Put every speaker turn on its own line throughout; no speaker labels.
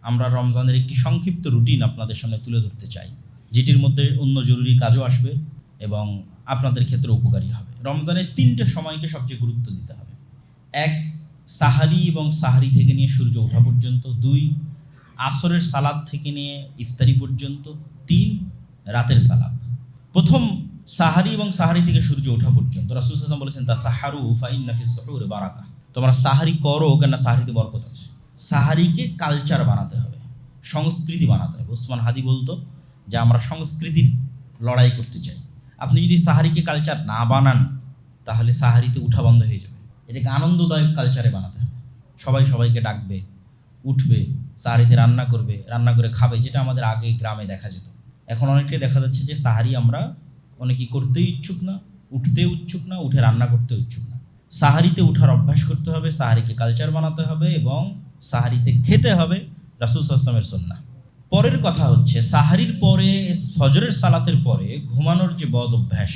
আমরা রমজানের একটি সংক্ষিপ্ত রুটিন আপনাদের সামনে তুলে ধরতে চাই, যেটির মধ্যে অন্য জরুরি কাজও আসবে এবং আপনাদের ক্ষেত্রে উপকারী হবে। রমজানের 3টে সময়কে সবচেয়ে গুরুত্ব দিতে হবে। 1, সাহারি এবং সাহারি থেকে নিয়ে সূর্য ওঠা পর্যন্ত। 2, আসরের সালাত থেকে নিয়ে ইফতারি পর্যন্ত। 3, রাতের সালাত। প্রথম, সাহারি এবং সাহারি থেকে সূর্য ওঠা পর্যন্ত। রাসূল সাল্লাল্লাহু আলাইহি ওয়াসাল্লাম বলেছেন, তাসাহারু ফাইন্না ফিস সুহুরি বারাকা, তোমরা সাহারি করো কেন সাহারিতে বরকত আছে। সাহারিকে কালচার বানাতে হবে, সংস্কৃতি বানাতে হবে। ওসমান হাদি বলতো যে আমরা সংস্কৃতির লড়াই করতে চাই। আপনি যদি সাহারিকে কালচার না বানান তাহলে সাহারিতে উঠা বন্ধ হয়ে যাবে। এটাকে আনন্দদায়ক কালচারে বানাতে হবে। সবাই সবাইকে ডাকবে, উঠবে, সাহারিতে রান্না করবে, রান্না করে খাবে, যেটা আমাদের আগে গ্রামে দেখা যেত। এখন অনেকটাই দেখা যাচ্ছে যে সাহারি আমরা অনেকেই করতেই ইচ্ছুক না, উঠতে ইচ্ছুক না, উঠে রান্না করতে ইচ্ছুক না। সাহারিতে উঠার অভ্যাস করতে হবে, সাহারিকে কালচার বানাতে হবে এবং সাহারিতে খেতে হবে রাসূল সাল্লাল্লাহু আলাইহি ওয়াসাল্লামের সুন্নাহ। পরের কথা হচ্ছে, সাহারির পরে ফজরের সালাতের পরে ঘুমানোর যে বদ অভ্যাস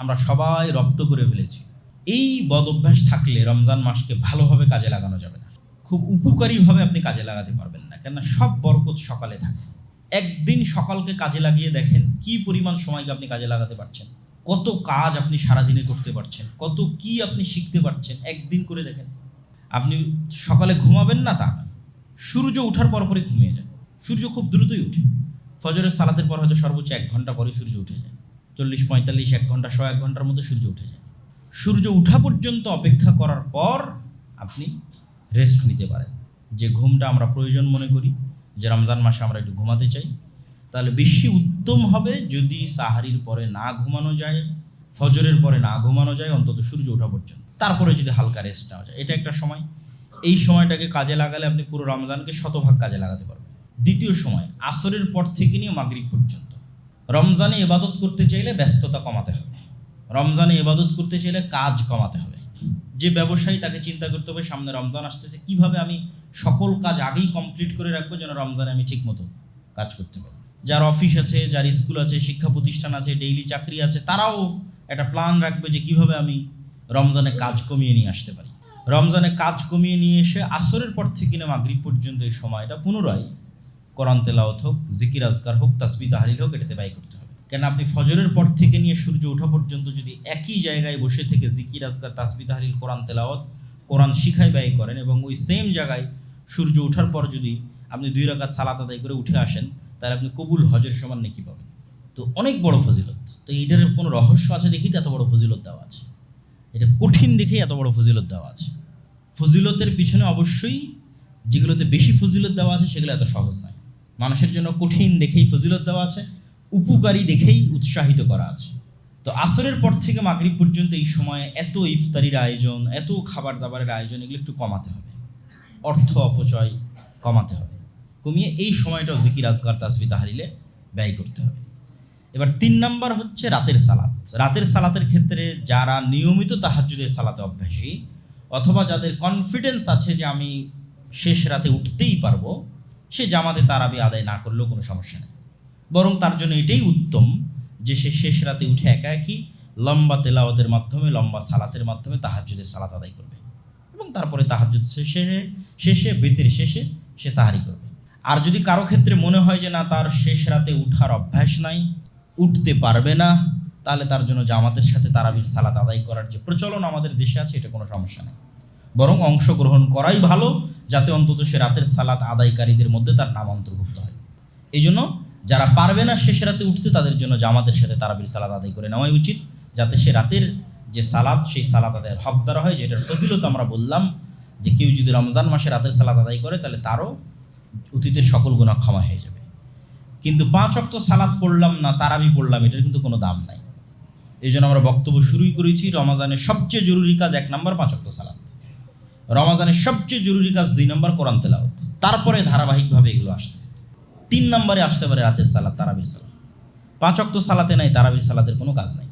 আমরা সবাই রপ্ত করে ফেলেছি। এই বদ অভ্যাস থাকলে রমজান মাসকে ভালোভাবে কাজে লাগানো যাবে না, খুব উপকারীভাবে আপনি কাজে লাগাতে পারবেন না। কেননা সব বরকত সকালে থাকে। একদিন সকালকে কাজে লাগিয়ে দেখেন কি পরিমাণ সময়কে আপনি কাজে লাগাতে পারছেন, কত কাজ আপনি সারাদিনে করতে পারছেন, কত কি আপনি শিখতে পারছেন। একদিন করে দেখেন। আপনি সকালে ঘুমাবেন না তা নয়, সূর্য ওঠার পরপরই ঘুমিয়ে যান। সূর্য খুব দ্রুতই উঠে। ফজরের সালাতের পর হয়তো সর্বোচ্চ 1 ঘন্টা পরে সূর্য উঠে যায়। 40-45, 1 ঘন্টা, 100-1 ঘন্টার মধ্যে সূর্য উঠে যায়। সূর্য উঠা পর্যন্ত অপেক্ষা করার পর আপনি রেস্ট নিতে পারেন। যে ঘুমটা আমরা প্রয়োজন মনে করি, যে রমজান মাসে আমরা একটু ঘুমাতে চাই, তাহলে বেশি উত্তম হবে যদি সাহারির পরে না ঘুমানো যায়, ফজরের পরে না ঘুমানো যায়, অন্তত সূর্য ওঠা পর্যন্ত। তারপরে যদি হালকা রেস্ট নেওয়া যায়, এটা একটা সময়। এই সময়টাকে কাজে লাগালে আপনি পুরো রমজানকে শতভাগ কাজে লাগাতে পারবেন। দ্বিতীয় সময়, আসরের পর থেকে নিয়ে মাগরিব পর্যন্ত। রমজানে ইবাদত করতে চাইলে ব্যস্ততা কমাতে হবে, রমজানে ইবাদত করতে চাইলে কাজ কমাতে হবে। যে ব্যবসায়ী তাকে চিন্তা করতে হবে সামনে রমজান আসতেছে, কিভাবে আমি সকল কাজ আগেই কমপ্লিট করে রাখবো যেন রমজানে আমি ঠিক মতো কাজ করতে পারি। যার অফিস আছে, যার স্কুল আছে, শিক্ষা প্রতিষ্ঠান আছে, ডেইলি চাকরি আছে, তারাও একটা প্ল্যান রাখবে যে কিভাবে আমি রমজানে কাজ কমিয়ে নিয়ে আসতে পারি। রমজানে কাজ কমিয়ে নিয়ে এসে আসরের পর থেকে না মাগরিব পর্যন্ত এই সময়টা পুনরায় কোরআন তেলাওয়াত হোক, জিকির আজকার হোক, তাসবিহ তাহলিল হোক, এটাতে ব্যয় করতে হবে। কেন আপনি ফজরের পর থেকে নিয়ে সূর্য ওঠা পর্যন্ত যদি একই জায়গায় বসে থেকে জিকির আজকার, তাসবিহ তাহলিল, কোরআন তেলাওয়াত, কোরআন শিখায় ব্যয় করেন এবং ওই সেম জায়গায় সূর্য ওঠার পর যদি আপনি 2 রাকাত সালাত আদায় করে উঠে আসেন, তাহলে আপনি কবুল হজের সমান নেকি পাবেন। তো অনেক বড় ফজিলত। তো এইটার কোনো রহস্য আছে দেখি তো এত বড় ফজিলত দেওয়া আছে। এটা কঠিন দেখেই এত বড় ফজিলত দেওয়া আছে। ফজিলতের পিছনে অবশ্যই যেগুলোতে বেশি ফজিলত দেওয়া আছে সেগুলো এত সহজ নয়। মানুষের জন্য কঠিন দেখেই ফজিলত দেওয়া আছে, উপকারী দেখেই উৎসাহিত করা আছে। তো আসরের পর থেকে মাগরিব পর্যন্ত এই সময়ে এত ইফতারির আয়োজন, এত খাবার দাবারের আয়োজন, এগুলো একটু কমাতে হবে। অর্থ অপচয় কমাতে হবে, কমিয়ে এই সময়টাও জিকির আজকার, তাসবিহ তাহলিলে ব্যয় করতে হবে। এবার 3 নাম্বার হচ্ছে রাতের সালাত। রাতের সালাতের ক্ষেত্রে যারা নিয়মিত তাহাজ্জুদের সালাতে অভ্যাসী অথবা যাদের কনফিডেন্স আছে যে আমি শেষ রাতে উঠতেই পারবো, সে জামাতে তারাবি আদায় না করলেও কোনো সমস্যা নেই। বরং তার জন্য এটাই উত্তম যে সে শেষ রাতে উঠে একা একই লম্বা তেলাওয়াতের মাধ্যমে, লম্বা সালাতের মাধ্যমে তাহাজ্জুদের সালাত আদায় করবে এবং তারপরে তাহাজ্জুদ শেষে বেতের শেষে সে সাহারি করবে। আর যদি কারো ক্ষেত্রে মনে হয় যে না, তার শেষ রাতে উঠার অভ্যাস নাই, উঠতে পারবে না, তাহলে তার জন্য জামাতের সাথে তারাবির সালাত আদায় করার যে প্রচলন আমাদের দেশে আছে, এটা কোনো সমস্যা নেই। বরং অংশগ্রহণ করাই ভালো, যাতে অন্তত সে রাতের সালাত আদায়কারীদের মধ্যে তার নাম অন্তর্ভুক্ত হয়। এই জন্য যারা পারবে না শেষ রাতে উঠতে, তাদের জন্য জামাতের সাথে তারাবির সালাত আদায় করে নেওয়াই উচিত, যাতে সে রাতের যে সালাত, সেই সালাত আদায়ের হকদার হয়। যেটার ফজিলত আমরা বললাম যে কেউ যদি রমজান মাসে রাতের সালাত আদায় করে তাহলে তারও অতীতের সকল গুনাহ ক্ষমা হয়ে যাবে। কিন্তু 5 ওয়াক্ত সালাত পড়লাম না, তারাবি পড়লাম, এটার কিন্তু কোনো দাম নাই। এই জন্য আমরা বক্তব্য শুরুই করেছি, রমজানের সবচেয়ে জরুরি কাজ 1 নম্বর 5 ওয়াক্ত সালাত, রমজানের সবচেয়ে জরুরি কাজ 2 নম্বর কোরআন তেলাওয়াত, তারপরে ধারাবাহিকভাবে এগুলো আসতেছে। 3 নম্বরে আসতে পারে রাতের সালাত, তারাবির সালাত। 5 ওয়াক্ত সালাতে নাই, তারাবির সালাতের কোনো কাজ নাই।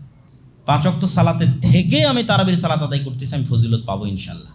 5 ওয়াক্ত সালাতে থেকে আমি তারাবির সালাত আদায় করতেছি, আমি ফজিলত পাবো ইনশাল্লাহ।